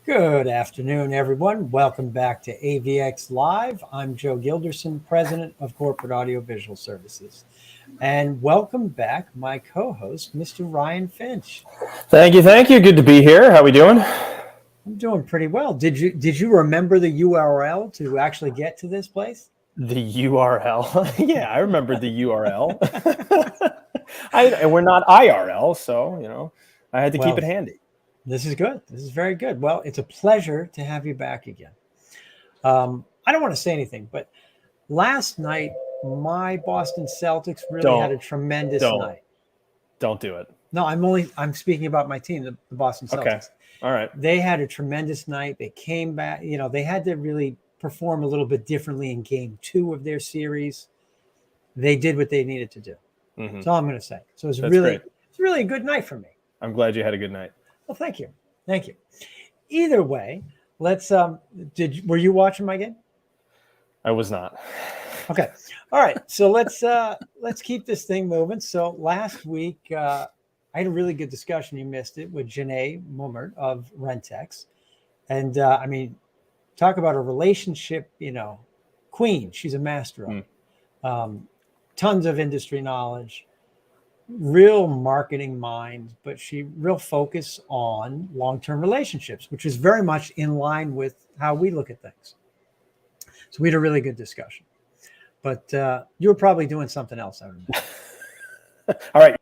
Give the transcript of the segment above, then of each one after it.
Good afternoon, everyone. Welcome back to AVX Live. I'm Joe Gilderson, President of Corporate Audiovisual Services. And welcome back, my co-host, Mr. Ryan Finch. Thank you. Good to be here. How we doing? I'm doing pretty well. Did you remember the URL to actually get to this place? The URL. Yeah, I remember the URL. And we're not IRL, so I had to keep it handy. This is good. This is very good. Well, it's a pleasure to have you back again. I don't want to say anything, but last night, my Boston Celtics really had a tremendous night. Don't do it. No, I'm speaking about my team, the Boston Celtics. Okay. All right. They had a tremendous night. They came back. They had to really perform a little bit differently in game 2 of their series. They did what they needed to do. Mm-hmm. That's all I'm going to say. So it's really a good night for me. I'm glad you had a good night. Well, thank you. Either way, let's. Were you watching my game? I was not. Okay. All right. So let's keep this thing moving. So last week, I had a really good discussion. You missed it with Janae Mummert of Rentex, and talk about a relationship. Queen. She's a master of it. Tons of industry knowledge. Real marketing mind, but she real focus on long-term relationships, which is very much in line with how we look at things. So we had a really good discussion, but you were probably doing something else. I remember. All right.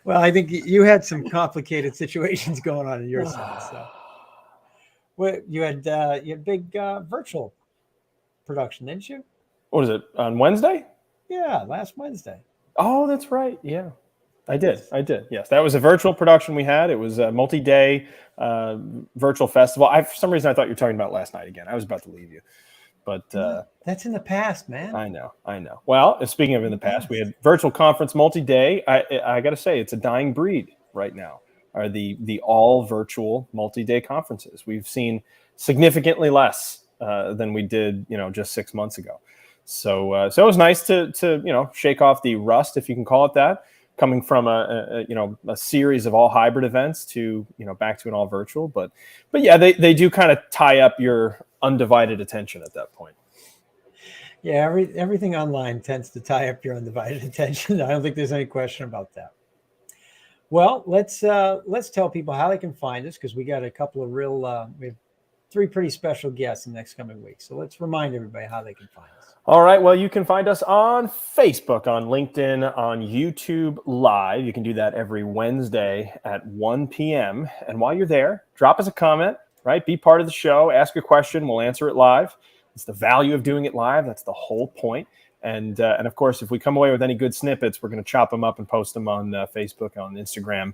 Well, I think you had some complicated situations going on your side. So, you had big virtual production, didn't you? What is it, on Wednesday? Yeah, last Wednesday. Oh, that's right. Yeah, I did. Yes, that was a virtual production we had. It was a multi-day virtual festival. For some reason, I thought you were talking about last night again. I was about to leave you. But that's in the past, man. I know. Well, speaking of in the past, we had virtual conference multi-day. I got to say, it's a dying breed right now, are the all virtual multi-day conferences. We've seen significantly less than we did, just 6 months ago. So it was nice to shake off the rust, if you can call it that, coming from a series of all hybrid events to back to an all virtual. But yeah, they do kind of tie up your undivided attention at that point. Yeah, everything online tends to tie up your undivided attention. I don't think there's any question about that. Well, let's tell people how they can find us, because we got a couple of we have 3 pretty special guests in the next coming weeks. So let's remind everybody how they can find us. All right. Well, you can find us on Facebook, on LinkedIn, on YouTube Live. You can do that every Wednesday at 1 p.m. And while you're there, drop us a comment, right? Be part of the show. Ask a question. We'll answer it live. It's the value of doing it live. That's the whole point. And of course, if we come away with any good snippets, we're going to chop them up and post them on Facebook, on Instagram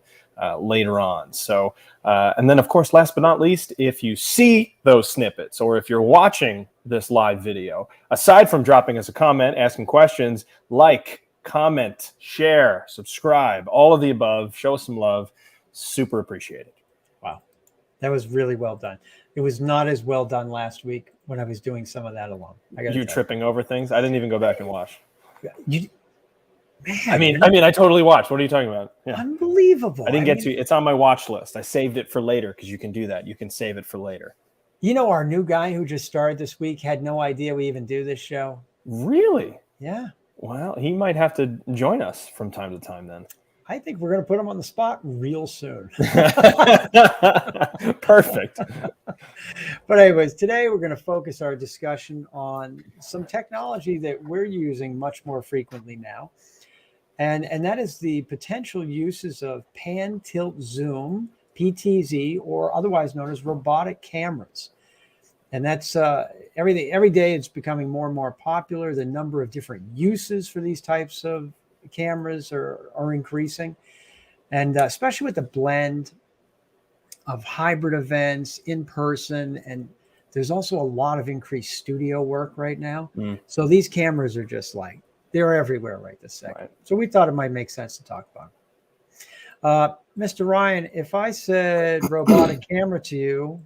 later on. So, and then, of course, last but not least, if you see those snippets, or if you're watching this live video, aside from dropping us a comment, asking questions, like, comment, share, subscribe, all of the above, show us some love. Super appreciated. Wow. That was really well done. It was not as well done last week when I was doing some of that alone. You tripping over things? I didn't even go back and watch. Man, I totally watched. What are you talking about? Yeah. Unbelievable. I didn't get to. It's on my watch list. I saved it for later, because you can do that. You can save it for later. Our new guy who just started this week had no idea we even do this show. Really? Yeah. Well, he might have to join us from time to time then. I think we're going to put him on the spot real soon. Perfect. But anyways, today we're going to focus our discussion on some technology that we're using much more frequently now. And that is the potential uses of pan, tilt, zoom, PTZ, or otherwise known as robotic cameras. And that's every day it's becoming more and more popular. The number of different uses for these types of cameras are increasing, and especially with the blend of hybrid events, in person, and there's also a lot of increased studio work right now. So these cameras are just they're everywhere right this second. Right. So we thought it might make sense to talk about it. Mr. Ryan, if I said robotic camera to you,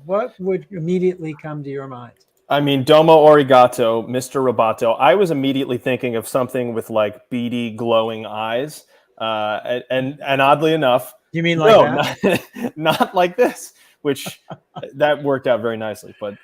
what would immediately come to your mind? Domo arigato, Mr. Roboto. I was immediately thinking of something with beady glowing eyes. And oddly enough, You mean like no, that? not like this, which that worked out very nicely. But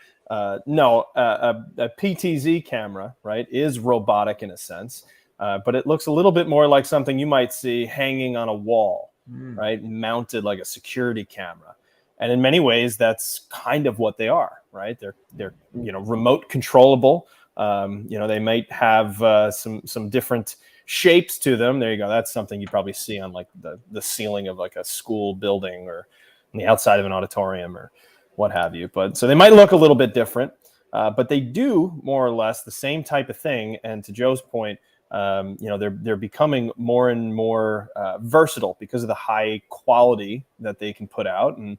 no, a PTZ camera, right, is robotic in a sense, but it looks a little bit more like something you might see hanging on a wall, right, mounted like a security camera. And in many ways, that's kind of what they are, right? They're remote controllable. They might have some different shapes to them. There you go. That's something you probably see on like the ceiling of like a school building or on the outside of an auditorium or what have you. But so they might look a little bit different, but they do more or less the same type of thing. And to Joe's point, they're becoming more and more versatile because of the high quality that they can put out, and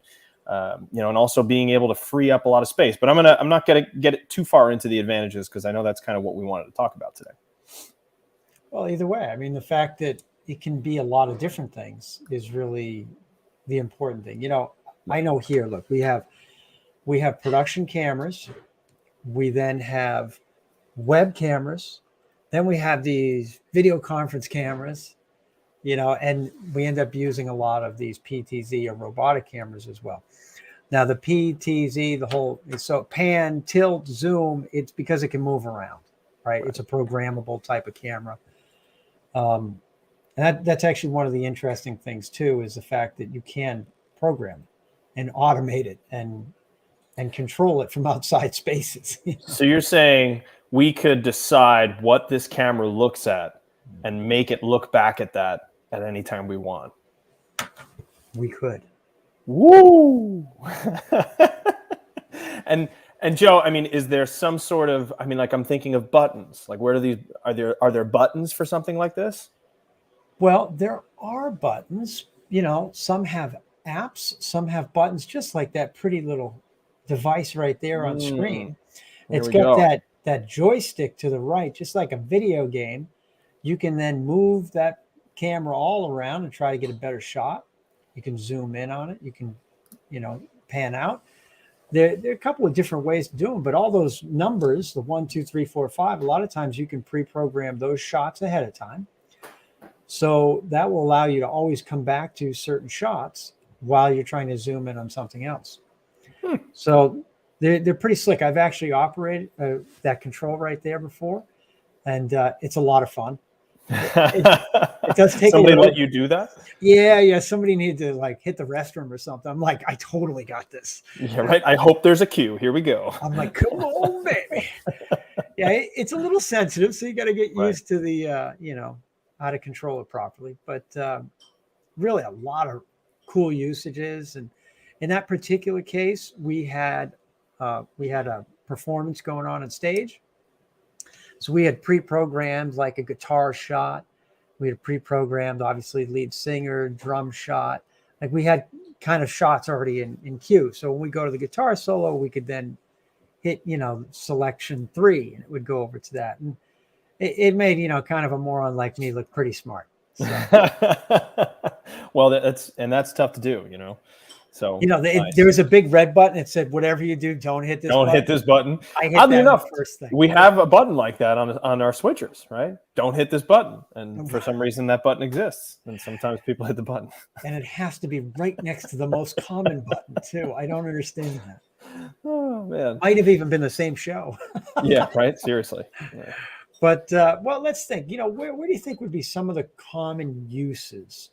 also being able to free up a lot of space. But I'm not going to get it too far into the advantages because I know that's kind of what we wanted to talk about today. Well, either way, I mean, the fact that it can be a lot of different things is really the important thing. I know here, look, we have production cameras. We then have web cameras. Then we have these video conference cameras, and we end up using a lot of these PTZ or robotic cameras as well. Now, the PTZ, so pan, tilt, zoom, it's because it can move around, right? It's a programmable type of camera. And that's actually one of the interesting things too, is the fact that you can program it and automate it and control it from outside spaces. So you're saying we could decide what this camera looks at and make it look back at that at any time we want. We could. Woo! And Joe, I mean, is there some sort of, like I'm thinking of buttons. Like where do are there buttons for something like this? Well, there are buttons, some have apps, some have buttons, just like that pretty little device right there on screen. It's got that joystick to the right, just like a video game. You can then move that camera all around and try to get a better shot. You can zoom in on it. You can, pan out. There are a couple of different ways to do them, but all those numbers, the 1, 2, 3, 4, 5, a lot of times you can pre-program those shots ahead of time. So that will allow you to always come back to certain shots while you're trying to zoom in on something else. So they're pretty slick. I've actually operated that control right there before, and it's a lot of fun. It does take somebody let you do that? Yeah. Somebody needed to like hit the restroom or something. I'm like, I totally got this. Yeah, right. I hope there's a cue. Here we go. I'm like, come on, baby. Yeah, it's a little sensitive, so you got to get used to the, how to control it properly. But really, a lot of cool usages. And in that particular case, we had a performance going on stage. So we had pre-programmed like a guitar shot. We had pre-programmed, obviously, lead singer, drum shot. Like we had kind of shots already in queue. So when we go to the guitar solo, we could then hit, selection 3, and it would go over to that. And it made, kind of a moron like me look pretty smart. So. Well, that's tough to do, So nice. There was a big red button. It said, "Whatever you do, don't hit this. Hit this button." I hit Oddly that enough, first thing. We have a button like that on our switchers, right? Don't hit this button, and for some reason that button exists, and sometimes people hit the button. And it has to be right next to the most common button too. I don't understand that. Oh man, might have even been the same show. Yeah, right. Seriously. Yeah. But well, let's think. Where do you think would be some of the common uses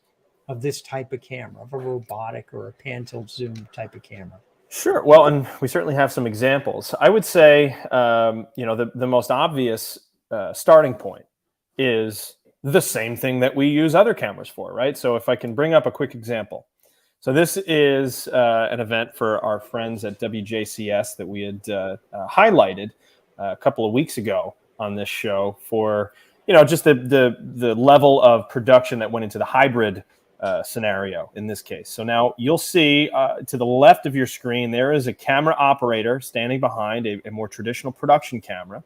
of this type of camera, of a robotic or a pan tilt zoom type of camera? Sure. Well, and we certainly have some examples. I would say, the most obvious starting point is the same thing that we use other cameras for, right? So if I can bring up a quick example. So this is an event for our friends at WJCS that we had highlighted a couple of weeks ago on this show for, just the level of production that went into the hybrid scenario in this case. So now you'll see to the left of your screen, there is a camera operator standing behind a more traditional production camera.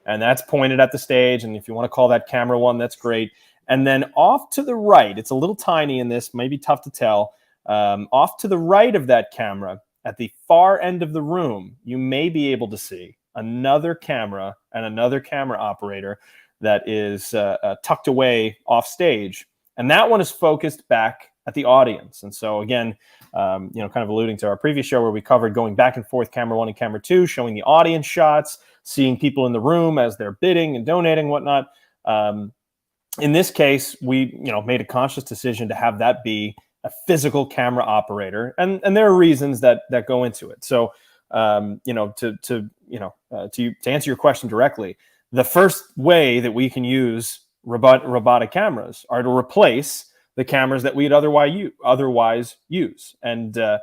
And that's pointed at the stage. And if you want to call that camera 1, that's great. And then off to the right, it's a little tiny in this, maybe tough to tell. Off to the right of that camera, at the far end of the room, you may be able to see another camera and another camera operator that is tucked away off stage. And that one is focused back at the audience. And so again, kind of alluding to our previous show where we covered going back and forth, camera 1 and camera 2, showing the audience shots, seeing people in the room as they're bidding and donating, whatnot. In this case, we made a conscious decision to have that be a physical camera operator, and there are reasons that go into it. So, to answer your question directly, the first way that we can use robotic cameras are to replace the cameras that we'd otherwise use. And Joe,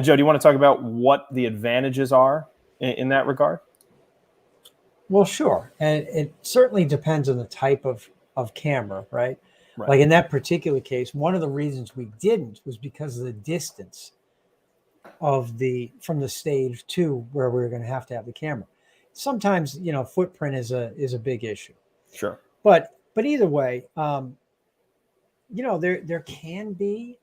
do you want to talk about what the advantages are in that regard? Well, sure. And it certainly depends on the type of camera, right? Right. Like in that particular case, one of the reasons we didn't was because of the distance from the stage to where we were going to have the camera. Sometimes, footprint is a big issue. Sure. But either way, there can be,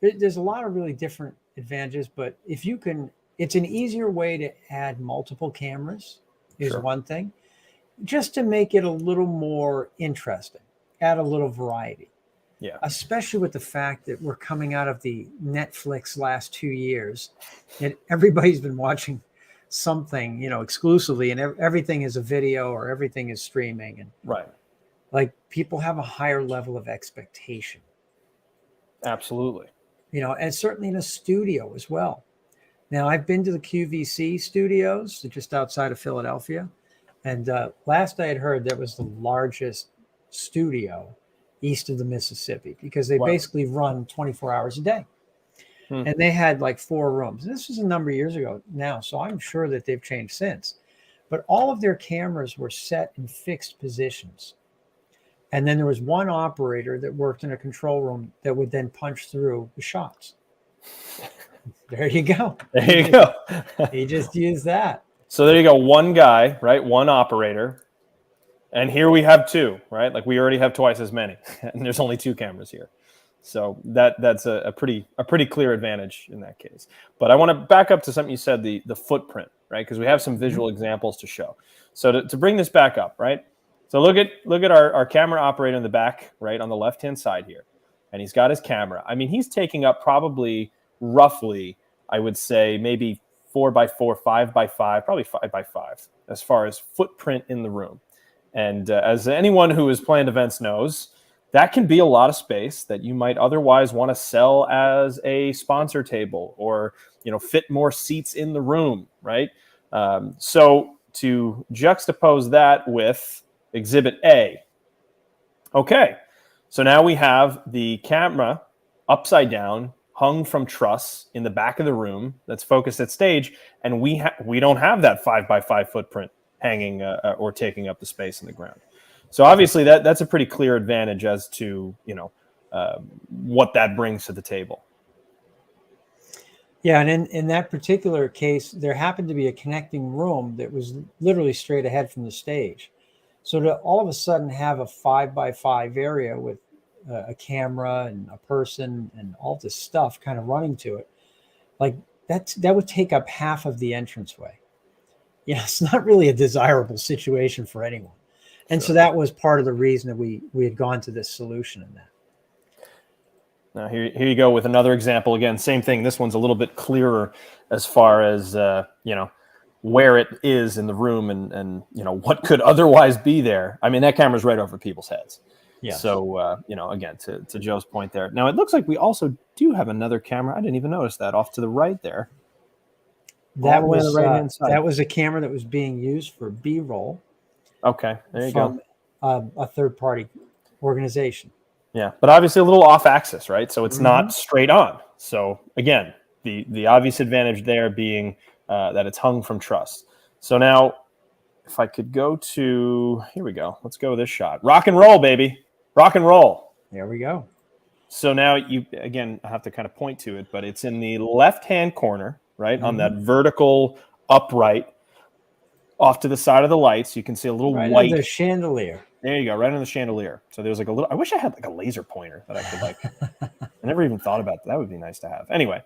there's a lot of really different advantages, but if you can, it's an easier way to add multiple cameras is Sure. one thing, just to make it a little more interesting, add a little variety. Yeah. Especially with the fact that we're coming out of the Netflix last 2 years and everybody's been watching something, exclusively, and everything is a video or everything is streaming. And Right. like people have a higher level of expectation. Absolutely. And certainly in a studio as well. Now, I've been to the QVC studios just outside of Philadelphia. And last I had heard, that was the largest studio east of the Mississippi, because they basically run 24 hours a day. And they had like 4 rooms. And this was a number of years ago now, so I'm sure that they've changed since. But all of their cameras were set in fixed positions. And then there was one operator that worked in a control room that would then punch through the shots. There you go. There you go. He just used that. So there you go. One guy, right? One operator. And here we have 2, right? Like we already have twice as many, and there's only 2 cameras here. So that's a pretty clear advantage in that case. But I want to back up to something you said, the footprint, right? Because we have some visual examples to show. So to bring this back up, right? So look at our camera operator in the back, right, on the left-hand side here. And he's got his camera. I mean, he's taking up probably roughly, I would say, maybe 4x4, 5x5, probably 5x5 as far as footprint in the room. And as anyone who has planned events knows, that can be a lot of space that you might otherwise want to sell as a sponsor table or, fit more seats in the room, right? So to juxtapose that with Exhibit A. Okay, so now we have the camera upside down, hung from truss in the back of the room that's focused at stage, and we don't have that 5x5 footprint hanging or taking up the space in the ground. So obviously that's a pretty clear advantage as to what that brings to the table. Yeah, and in that particular case, there happened to be a connecting room that was literally straight ahead from the stage. So to all of a sudden have a 5x5 area with a camera and a person and all this stuff kind of running to it, like that would take up half of the entranceway. It's not really a desirable situation for anyone. And Sure. so that was part of the reason that we had gone to this solution in that. Now here you go with another example. Again, same thing. This one's a little bit clearer as far as where it is in the room and what could otherwise be there. I mean, that camera's right over people's heads. Yeah. So again, to Joe's point there. Now it looks like we also do have another camera. I didn't even notice that off to the right there. That was that was a camera that was being used for B-roll. Okay, there you go. A third-party organization. Yeah, but obviously a little off axis, right? So it's not straight on. So again, the obvious advantage there being that it's hung from truss. So now, if I could go to, here we go. Let's go with this shot. Rock and roll, baby. Rock and roll. There we go. So now I have to kind of point to it, but it's in the left-hand corner, right, on that vertical upright off to the side of the lights. You can see a little white. The chandelier. There you go, right on the chandelier. So there's like a little, I wish I had like a laser pointer that I could I never even thought about that. That would be nice to have. Anyway,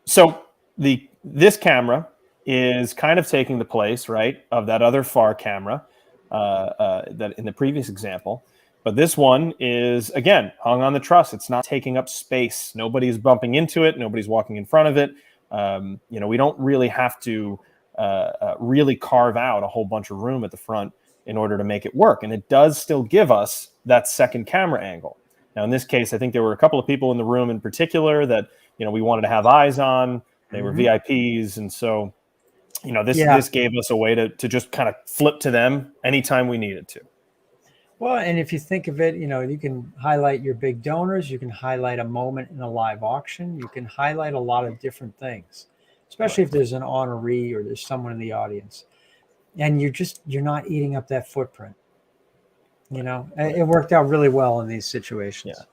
so this camera is kind of taking the place, right, of that other far camera that in the previous example. But this one is, again, hung on the truss. It's not taking up space. Nobody's bumping into it. Nobody's walking in front of it. We don't really have to really carve out a whole bunch of room at the front in order to make it work. And it does still give us that second camera angle. Now, in this case, I think there were a couple of people in the room in particular that, we wanted to have eyes on. They were VIPs. And so, this gave us a way to just kind of flip to them anytime we needed to. Well, and if you think of it, you can highlight your big donors. You can highlight a moment in a live auction. You can highlight a lot of different things, especially if there's an honoree or there's someone in the audience. And you're not eating up that footprint. It worked out really well in these situations. Yeah.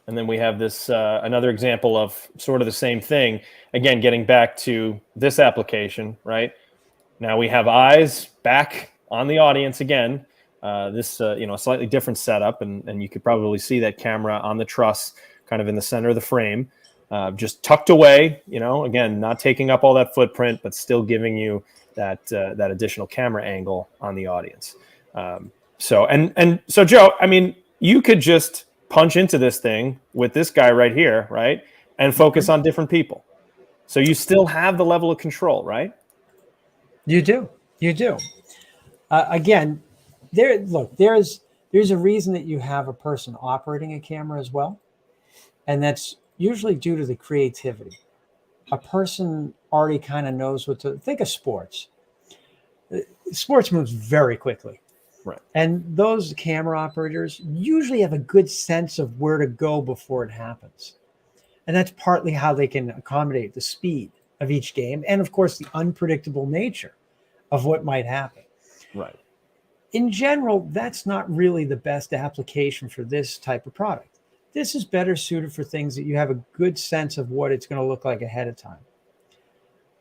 And then we have this another example of sort of the same thing. Again, getting back to this application, right? Now we have eyes back on the audience again. A slightly different setup, and you could probably see that camera on the truss, kind of in the center of the frame, just tucked away. Again, not taking up all that footprint, but still giving you that additional camera angle on the audience. So Joe, I mean, you could just punch into this thing with this guy right here, right, and focus on different people. So you still have the level of control, right? You do. Again, there's a reason that you have a person operating a camera as well, and that's usually due to the creativity. A person already kind of knows what to think of sports. Sports moves very quickly. Right. And those camera operators usually have a good sense of where to go before it happens. And that's partly how they can accommodate the speed of each game and, of course, the unpredictable nature of what might happen. Right. In general, that's not really the best application for this type of product. This is better suited for things that you have a good sense of what it's going to look like ahead of time.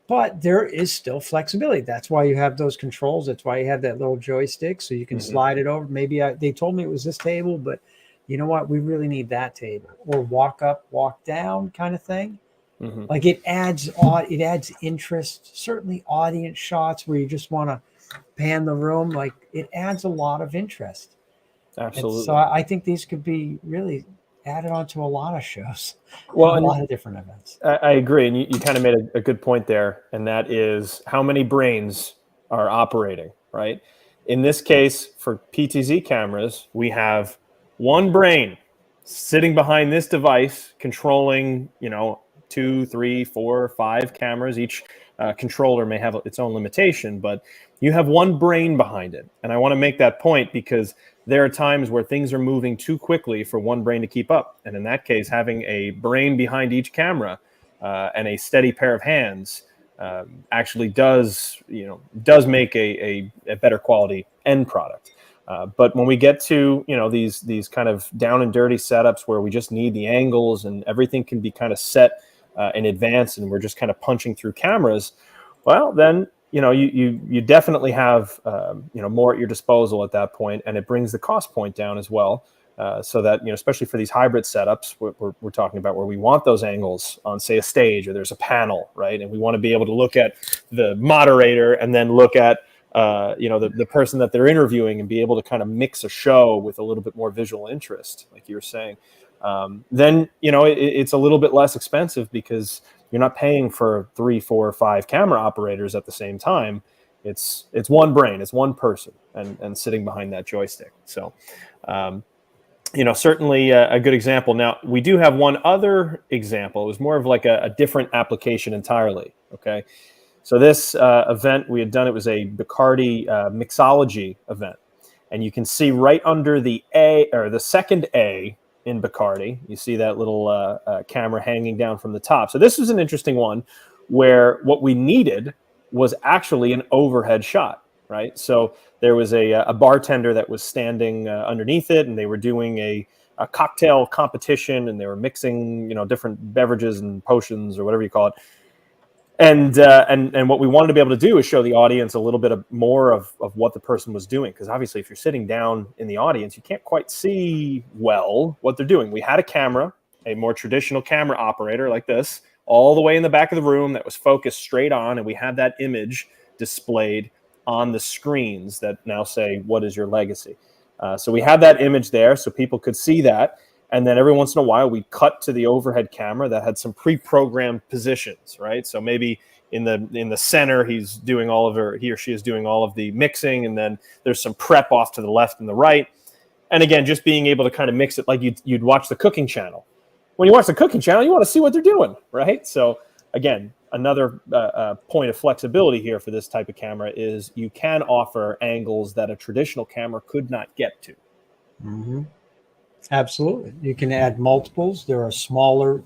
But there is still flexibility. That's why you have those controls. That's why you have that little joystick so you can slide it over. Maybe they told me it was this table, but you know what? We really need that table, or walk up, walk down kind of thing. Like it adds interest, certainly audience shots where you just want to pan the room. Like it adds a lot of interest. Absolutely. And so I think these could be really added onto a lot of shows, a lot of different events. I agree. And you kind of made a good point there. And that is how many brains are operating, right? In this case, for PTZ cameras, we have one brain sitting behind this device controlling, 2, 3, 4, 5 cameras. Each controller may have its own limitation, but you have one brain behind it. And I want to make that point because there are times where things are moving too quickly for one brain to keep up. And in that case, having a brain behind each camera and a steady pair of hands actually does make a better quality end product. But when we get to, these kind of down and dirty setups where we just need the angles and everything can be kind of set in advance and we're just kind of punching through cameras, well, then, you definitely have, more at your disposal at that point, and it brings the cost point down as well. So that, especially for these hybrid setups, we're talking about where we want those angles on, say, a stage or there's a panel, right? And we want to be able to look at the moderator and then look at, the person that they're interviewing and be able to kind of mix a show with a little bit more visual interest, like you were saying. Then, it's a little bit less expensive because you're not paying for 3, 4, 5 camera operators at the same time. It's one brain, it's one person and sitting behind that joystick. So, certainly a good example. Now, we do have one other example. It was more of like a different application entirely. Okay. So this event we had done, it was a Bacardi mixology event. And you can see right under the A, or the second A in Bacardi, you see that little camera hanging down from the top. So this was an interesting one where what we needed was actually an overhead shot, right? So there was a bartender that was standing underneath it, and they were doing a cocktail competition, and they were mixing, different beverages and potions or whatever you call it. And what we wanted to be able to do is show the audience a little bit more of what the person was doing. Because obviously, if you're sitting down in the audience, you can't quite see well what they're doing. We had a camera, a more traditional camera operator like this, all the way in the back of the room that was focused straight on. And we had that image displayed on the screens that now say, "What is your legacy?" So we had that image there so people could see that. And then every once in a while, we'd cut to the overhead camera that had some pre-programmed positions, right? So maybe in the center, he or she is doing all of the mixing, and then there's some prep off to the left and the right. And again, just being able to kind of mix it like you'd watch the cooking channel. When you watch the cooking channel, you want to see what they're doing, right? So again, another point of flexibility here for this type of camera is you can offer angles that a traditional camera could not get to. Mm-hmm. Absolutely. You can add multiples. There are smaller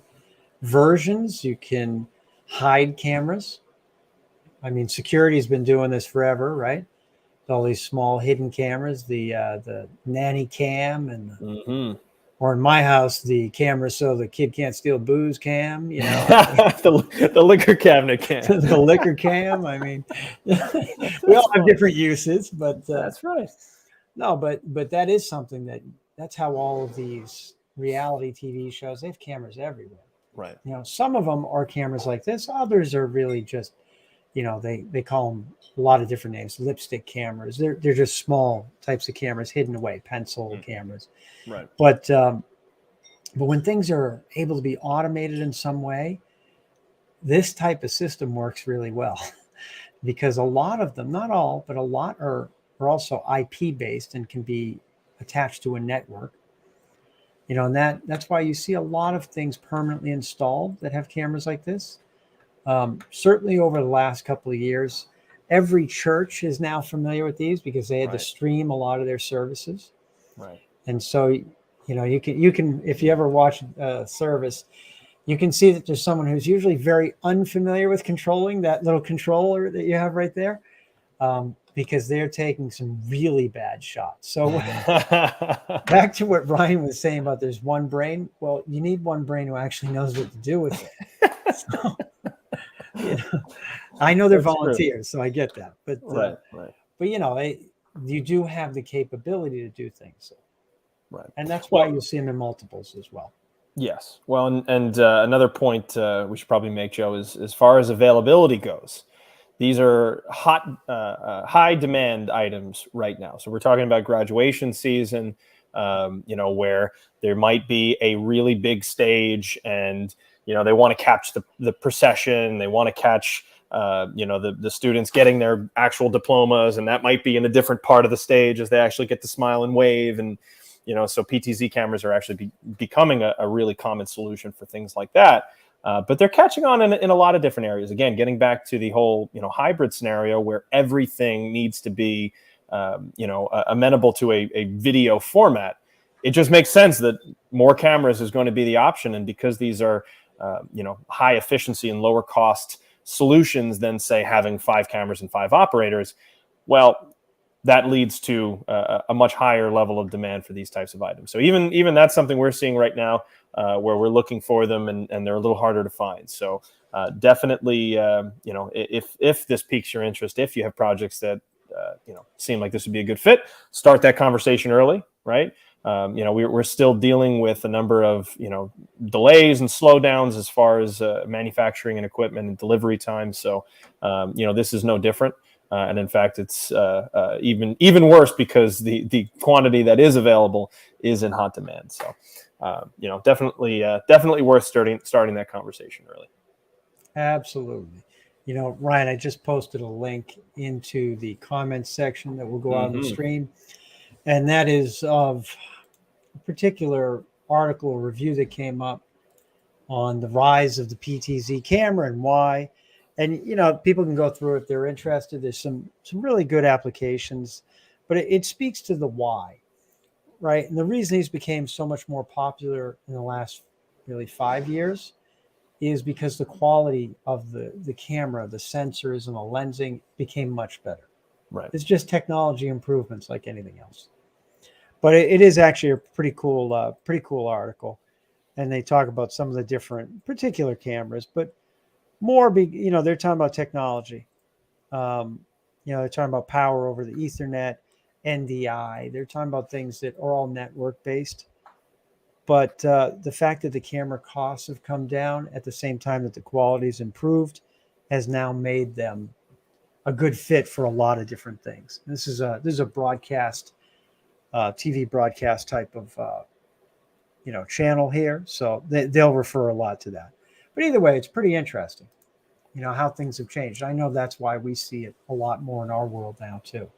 versions. You can hide cameras. I mean, security's been doing this forever, right? All these small hidden cameras, the nanny cam, and or in my house, the camera so the kid can't steal booze cam, you know. the liquor cabinet cam. The liquor cam. I mean, we all have different uses, but that's right. No, but that is something that's how all of these reality TV shows, they have cameras everywhere. Right. You know, some of them are cameras like this. Others are really just, you know, they call them a lot of different names, lipstick cameras. They're just small types of cameras hidden away, pencil cameras. Right. But when things are able to be automated in some way, this type of system works really well because a lot of them, not all, but a lot are also IP based and can be attached to a network. You know, and that's why you see a lot of things permanently installed that have cameras like this. Certainly over the last couple of years, every church is now familiar with these because they had to stream a lot of their services. Right. And so, you know, you can if you ever watch a service, you can see that there's someone who's usually very unfamiliar with controlling that little controller that you have right there, because they're taking some really bad shots. So back to what Ryan was saying about there's one brain. Well, you need one brain who actually knows what to do with it. So, you know, I know they're volunteers, so I get that. But but you know, you do have the capability to do things. So. Right. And that's why you see them in multiples as well. Yes. Well, and another point we should probably make, Joe, is as far as availability goes, these are high demand items right now. So we're talking about graduation season, you know, where there might be a really big stage and, you know, they want to catch the procession. They want to catch, you know, the students getting their actual diplomas, and that might be in a different part of the stage as they actually get to smile and wave. And, you know, so PTZ cameras are actually becoming a really common solution for things like that. But they're catching on in a lot of different areas. Again, getting back to the whole, you know, hybrid scenario where everything needs to be, you know, amenable to a video format. It just makes sense that more cameras is going to be the option. And because these are, you know, high efficiency and lower cost solutions than, say, having 5 cameras and 5 operators, well, that leads to a much higher level of demand for these types of items. So even that's something we're seeing right now, where we're looking for them and they're a little harder to find. So definitely, you know, if this piques your interest, if you have projects that you know, seem like this would be a good fit, start that conversation early, right? You know, we're still dealing with a number of, you know, delays and slowdowns as far as manufacturing and equipment and delivery times. So, you know, this is no different. And in fact, it's even worse because the quantity that is available is in hot demand. So, you know, definitely worth starting that conversation early. Absolutely. You know, Ryan, I just posted a link into the comments section that will go out on the stream, and that is of a particular article or review that came up on the rise of the PTZ camera and why. And, you know, people can go through it if they're interested. There's some really good applications, but it speaks to the why, right? And the reason these became so much more popular in the last really 5 years is because the quality of the camera, the sensors and the lensing became much better. Right. It's just technology improvements like anything else. But it is actually a pretty cool article. And they talk about some of the different particular cameras, but more, you know, they're talking about technology. You know, they're talking about power over the Ethernet, NDI. They're talking about things that are all network based. But the fact that the camera costs have come down at the same time that the quality's improved has now made them a good fit for a lot of different things. This is a broadcast TV broadcast type of channel here, so they'll refer a lot to that. But either way, it's pretty interesting, how things have changed. I know that's why we see it a lot more in our world now too.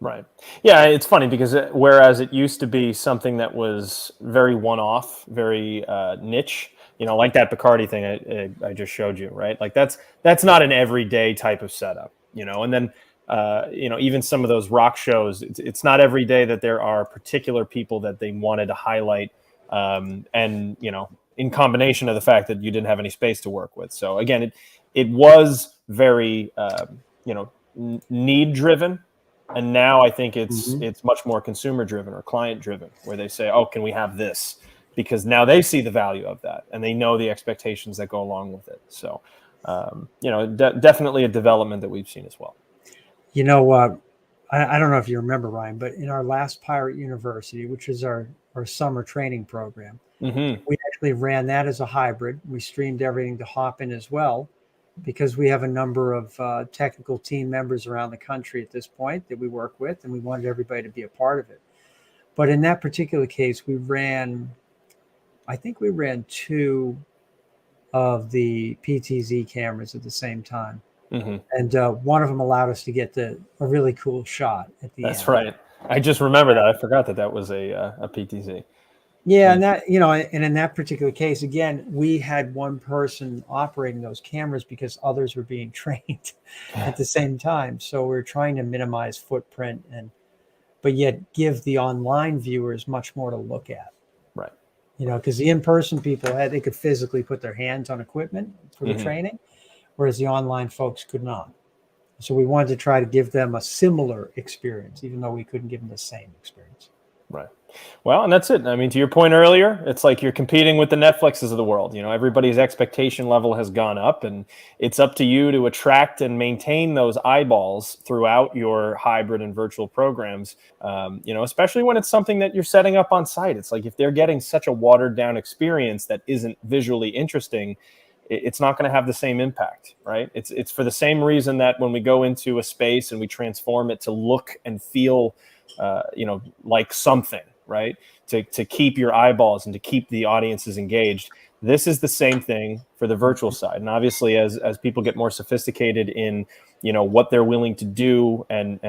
Right. Yeah, it's funny because whereas it used to be something that was very one-off, very niche, like that Bacardi thing I just showed you, right? Like that's not an everyday type of setup, and then even some of those rock shows, it's not every day that there are particular people that they wanted to highlight, and in combination of the fact that you didn't have any space to work with. So again, it was very need driven. And now I think it's much more consumer driven or client driven, where they say, "Oh, can we have this?" Because now they see the value of that and they know the expectations that go along with it. So, definitely a development that we've seen as well. I don't know if you remember, Ryan, but in our last Pirate University, which is our summer training program, we actually ran that as a hybrid. We streamed everything to Hopin as well, because we have a number of technical team members around the country at this point that we work with, and we wanted everybody to be a part of it. But in that particular case, I think we ran 2 of the PTZ cameras at the same time. And one of them allowed us to get a really cool shot at the end. That's right. I just remember that. I forgot that was a PTZ. Yeah, and that and in that particular case, again, we had one person operating those cameras because others were being trained at the same time. So we're trying to minimize footprint but yet give the online viewers much more to look at. Right. Because the in-person people they could physically put their hands on equipment for the training, whereas the online folks could not. So we wanted to try to give them a similar experience, even though we couldn't give them the same experience. Right. Well, and that's it. I mean, to your point earlier, it's like you're competing with the Netflixes of the world. Everybody's expectation level has gone up, and it's up to you to attract and maintain those eyeballs throughout your hybrid and virtual programs. Especially when it's something that you're setting up on site. It's like if they're getting such a watered down experience that isn't visually interesting, it's not going to have the same impact, right? It's for the same reason that when we go into a space and we transform it to look and feel like something, right? To keep your eyeballs and to keep the audiences engaged. This is the same thing for the virtual side. And obviously as people get more sophisticated in, what they're willing to do and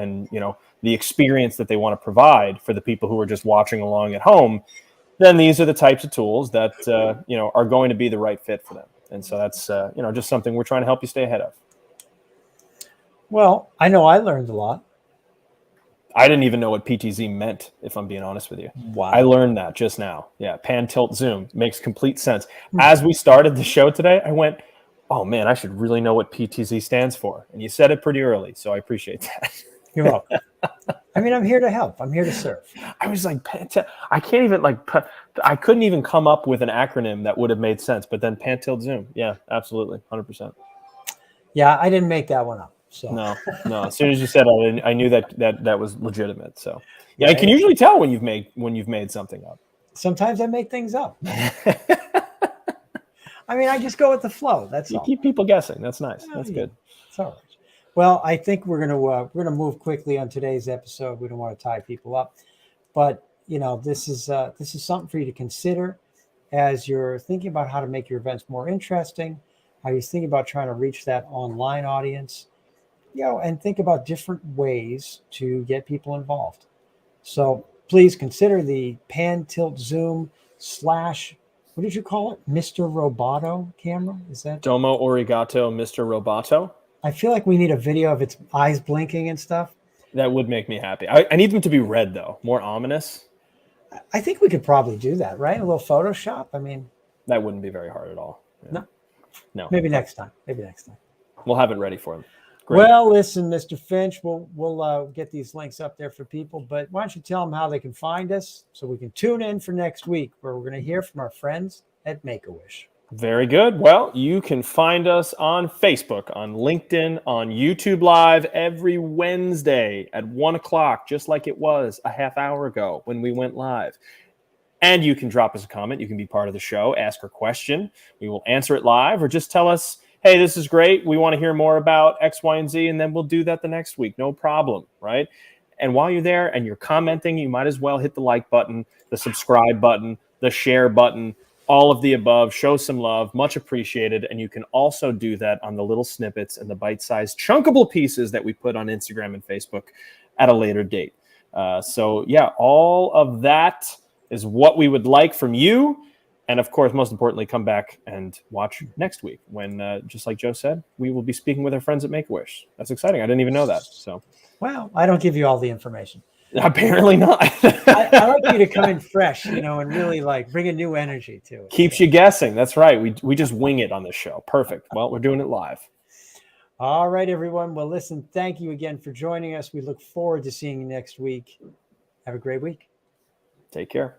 the experience that they want to provide for the people who are just watching along at home, then these are the types of tools that, are going to be the right fit for them. And so that's, just something we're trying to help you stay ahead of. Well, I know I learned a lot. I didn't even know what PTZ meant, if I'm being honest with you. Wow. I learned that just now. Yeah, pan, tilt, zoom. Makes complete sense. As we started the show today, I went, oh, man, I should really know what PTZ stands for. And you said it pretty early, so I appreciate that. You're welcome. I mean, I'm here to help. I'm here to serve. I was like, I can't even, I couldn't even come up with an acronym that would have made sense. But then pan, tilt, zoom. Yeah, absolutely, 100%. Yeah, I didn't make that one up. So no. As soon as you said it, I knew that was legitimate. So yeah, I can usually tell when you've made something up. Sometimes I make things up. I mean, I just go with the flow. That's all. You keep people guessing. That's nice. That's good. It's all right. Well, I think we're gonna move quickly on today's episode. We don't want to tie people up, but this is something for you to consider as you're thinking about how to make your events more interesting. How you're thinking about trying to reach that online audience. And think about different ways to get people involved. So please consider the pan, tilt, zoom / what did you call it? Mr. Roboto camera? Is that Domo Arigato, Mr. Roboto? I feel like we need a video of its eyes blinking and stuff. That would make me happy. I need them to be red though, more ominous. I think we could probably do that, right? A little Photoshop. I mean, that wouldn't be very hard at all. Yeah. No. Maybe next time. We'll have it ready for them. Great. Well, listen, Mr. Finch, we'll get these links up there for people, but why don't you tell them how they can find us so we can tune in for next week where we're going to hear from our friends at Make-A-Wish. Very good. Well, you can find us on Facebook, on LinkedIn, on YouTube Live every Wednesday at 1:00, just like it was a half hour ago when we went live. And you can drop us a comment. You can be part of the show, ask a question. We will answer it live, or just tell us, hey, this is great. We want to hear more about X, Y, and Z, and then we'll do that the next week. No problem, right? And while you're there and you're commenting, you might as well hit the like button, the subscribe button, the share button, all of the above. Show some love, much appreciated. And you can also do that on the little snippets and the bite-sized chunkable pieces that we put on Instagram and Facebook at a later date. So yeah, all of that is what we would like from you. And of course, most importantly, come back and watch next week when, just like Joe said, we will be speaking with our friends at Make-A-Wish. That's exciting. I didn't even know that. So, well, I don't give you all the information. Apparently not. I like you to come in fresh, and really like bring a new energy to it. Keeps you guessing. That's right. We just wing it on this show. Perfect. Well, we're doing it live. All right, everyone. Well, listen, thank you again for joining us. We look forward to seeing you next week. Have a great week. Take care.